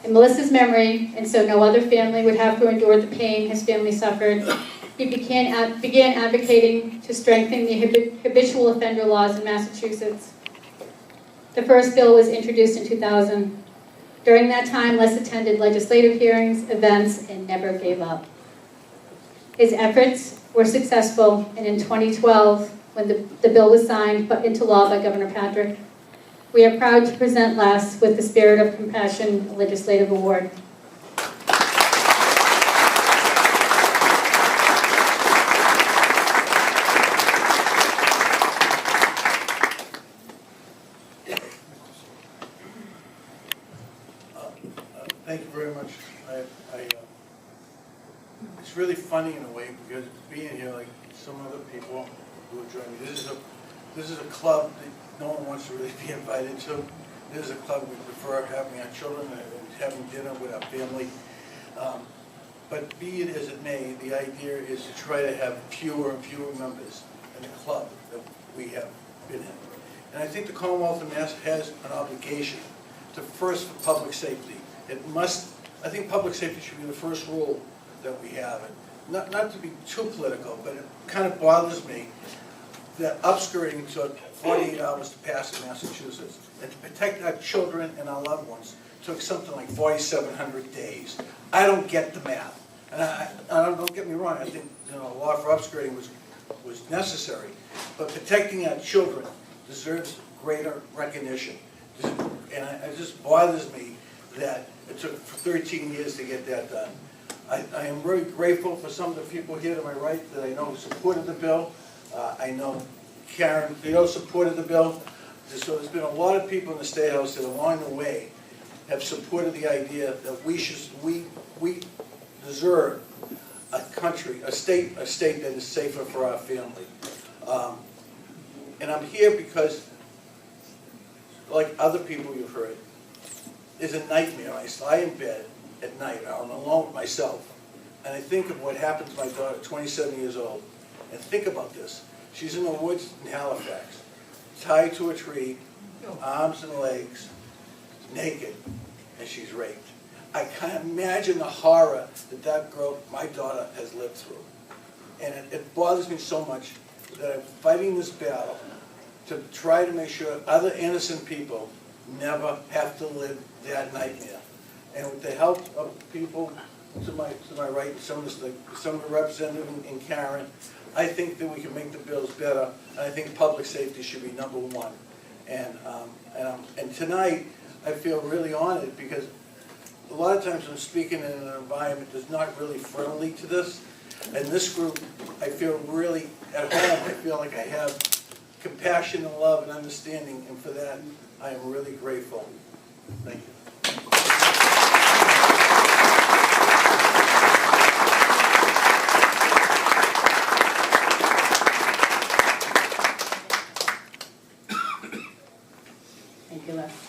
In Melissa's memory, and so no other family would have to endure the pain his family suffered, he began advocating to strengthen the habitual offender laws in Massachusetts. The first bill was introduced in 2000. During that time, Les attended legislative hearings, events, and never gave up. His efforts were successful, and in 2012, when the bill was signed into law by Governor Patrick, we are proud to present Les with the Spirit of Compassion Legislative Award. Thank you very much. It's really funny in a way because being here, like some other people who have joined me, this is a club that no one wants to really be invited to. This is a club we prefer having our children and having dinner with our family. But be it as it may, the idea is to try to have fewer and fewer members in the club that we have been in. And I think the Commonwealth of Mass has an obligation to first for public safety. I think public safety should be the first rule that we have. And not to be too political, but it kind of bothers me that upskirting took 48 hours to pass in Massachusetts, and to protect our children and our loved ones took something like 4,700 days. I don't get the math. And don't get me wrong, I think a law for upskirting was necessary, but protecting our children deserves greater recognition. And it just bothers me that it took 13 years to get that done. I am very grateful for some of the people here to my right that I know supported the bill. I know Karen, supported the bill. So there's been a lot of people in the State House that along the way have supported the idea that we deserve a country, a state that is safer for our family. And I'm here because, like other people you've heard, it's a nightmare. I lie in bed at night, I'm alone with myself, and I think of what happened to my daughter, 27 years old, and think about this. She's in the woods in Halifax, tied to a tree, arms and legs, naked, and she's raped. I can't imagine the horror that girl, my daughter, has lived through. And it bothers me so much that I'm fighting this battle to try to make sure other innocent people never have to live that nightmare. And with the help of people to my right, some of the representatives in Karen, I think that we can make the bills better, and I think public safety should be number one. And tonight, I feel really honored because a lot of times I'm speaking in an environment that's not really friendly to this. And this group, I feel really at home. I feel like I have compassion and love and understanding, and for that, I am really grateful. Thank you. Thank you, Les.